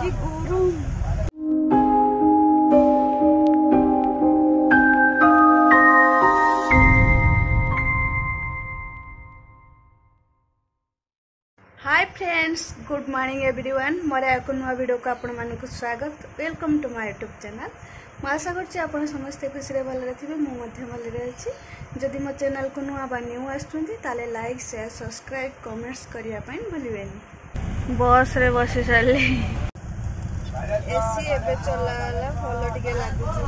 कि गरम। Hi friends, good morning everyone. मोर एक नुआ वीडियो को आपण मानक स्वागत। Welcome to my YouTube channel. मैं आशा करछि आपण समस्ते खुशी रे भले थिबे। मु मध्य भले रे अछि। जदि मो चैनल को नुआ बा न्यू आछुंती ताले लाइक शेयर सब्सक्राइब कमेंट्स करिया पई भूलिबेनी। बस रे बसी साले एसी एबे चलाला भलो टिके लागुछि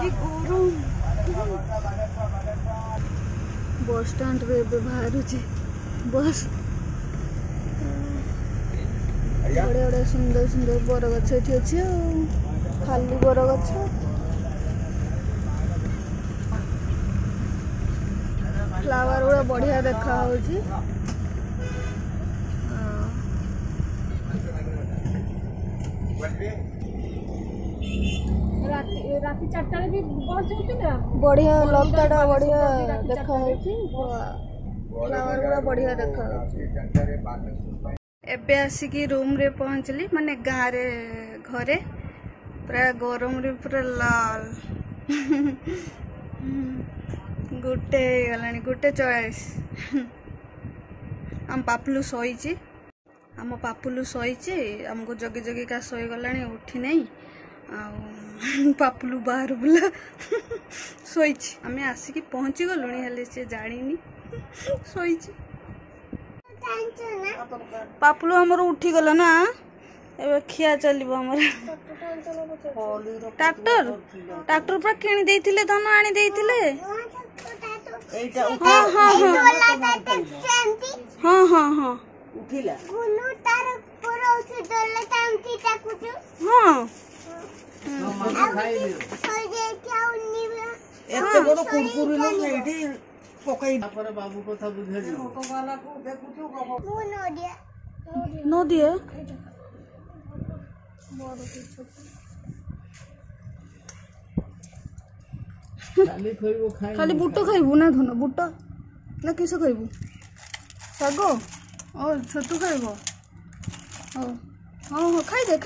कि गरम। बस स्टैंड रे एबे बाहरुछि बस। बड़े बड़े सुंदर सुंदर बरगछ ये अच्छे खाली बरगछ। फ्लावर गुड़ा बढ़िया देखा होची। राति 4टा भी बस जाउची ना बढ़िया लताटा बढ़िया देखा होची। फ्लावर गुड़ा बढ़िया देखा होची। एबे आसिकी रूम रे पहुँचली माने गाँव रे घरे पूरा गरम रे पूरा लाल गुटे गलानी गुटे 40। आम पापुलू सोईची। आम पापुलू सोईची आमको जगी जगी का सोई गलानी उठी नहीं। पापुलू बाहर बुला सोईची। आमे आसिकी पहुँची गलुनी हेले से जानिनी सोईची। पापुलू हमर उठी गला ना एबे खिया चलिबो हमर। ट्रैक्टर ट्रैक्टर पर किनी देइथिले धन आनी देइथिले। हां हां हां हां हां उठिला गुनु तार पूरा उठी दले टांकी टाकुछु। हां खाई लियो सोई जे क्या उन्नी एते बड़ कुरकुरी लोग एठी पकाई पर बाबू कथा बुझे जे वाला को देखुछु मु नो दिए खाली बुट खाइबू ना धन बुट ना किस खाइबू साग और छतु खाइब। हाँ हाँ खाई दे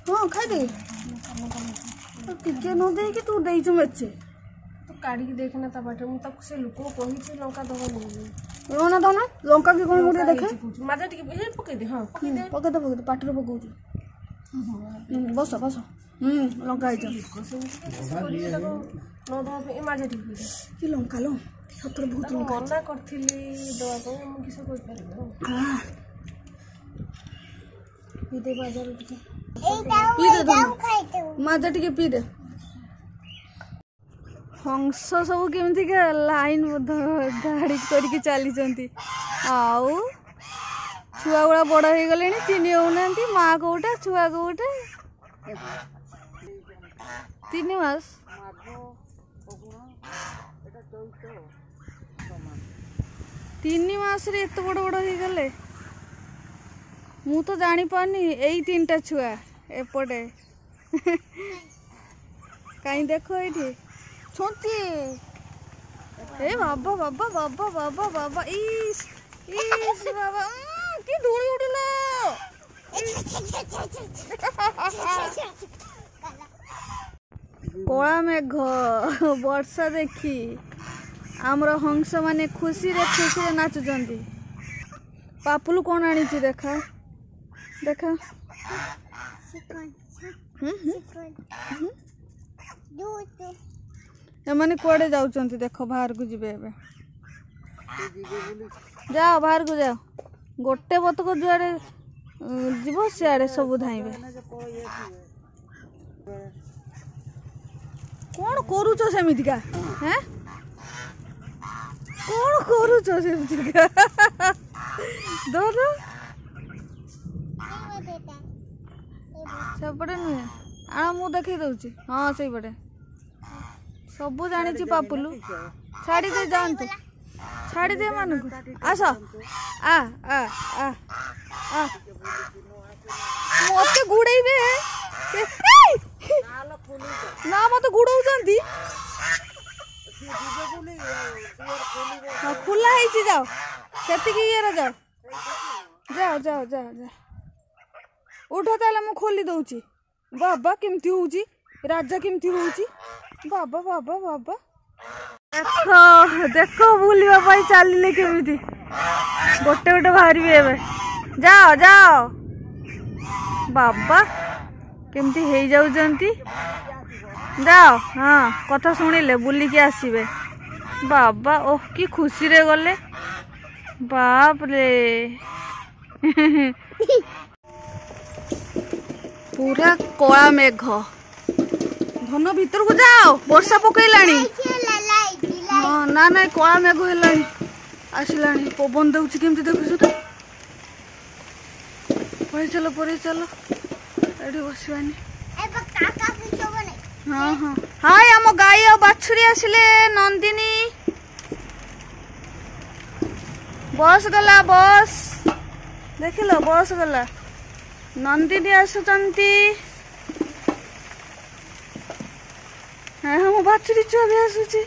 हाँ खाई दे टिके न दे कि तू देइछु मेचे तो काढ़ी देखना ता बाटे मु तक से लोक कहिछि लंका दबा नहीं रोना दना लंका के कोन मोटे देखे माजा टिके हे पके दे। हां पके पके दे पाटर पकाउछु। बस बस लंका आइछ नो दबा पे माजा टिके कि लंका लो सतर बहुत लंका मना करथिली दवा को मु किस कोइ परबो। पी दे बाजार टिके पी दे माजा टिके पी दे। हंस सब केमती के लाइन धाड़ी करके चली आउ छुआ गुड़ा बड़ हो गले चिन्ह होना माँ कौटा छुआ कौटा 3 मास। तीन मास रे एत बड़ बड़ हो गले मु तो जानी पानी यही 3टा छुआ एपटे कहीं देखो ये छोटी ए बाबा बाबा बाबा बाबा बाबा इस बाबा की धूली उड़िला कला मेघ वर्षा देखी आमर हंस माने खुशी रे नाचुचंती। पापुलू कौन आनी देखा देखा एमाने कुआडे जाउचंती देखो बाहर को जिबे एबे जाओ बाहर को जाओ गोटे बतक जुआड़े जीव सियाड़े सब धाइबे। कौन करूच सेमितिका हैं कौन करूच सेमितिका दोनो सेपटे नुहे आ मु देखी दउची। हाँ सही पटे सबू जानी पापुलू छाड़ी दे जानतु छाड़ी दे मान आस आ आ आ आ मत गुड़े ना मत गुड़ौ खुला जाओ से जाओ जाओ जाओ जाओ जाओ उठ ताले मु खोली दउची बाबा केमती होउची राजा केमती होउची बाबा बाबा बाबा देखो देखो बुलिबा पाई चलिले केमिति गोटे गोटे बाहरी एबे जाओ जाओ बाबा केमती हे जाउजंती जाओ हाँ कथा शुणिले बुलिकी आसीबे बाबा ओह कि खुशी रे गले बाप रे पूरा कला मेघ घन भीतर को जाओ वर्षा पकईलाणी हाँ ना ना कला मेघ हेलाणी आसिलाणी पवन दउची केमती देखुछु तो परे चलो एठी बसिबानी हाँ हाँ हाय आम गाई आ बाछुरी आसिले नंदिनी बस गला बस देखिलो बस गला नंदिनी आसुचंती हाँ मो बाछुरी छुआ भी आसुची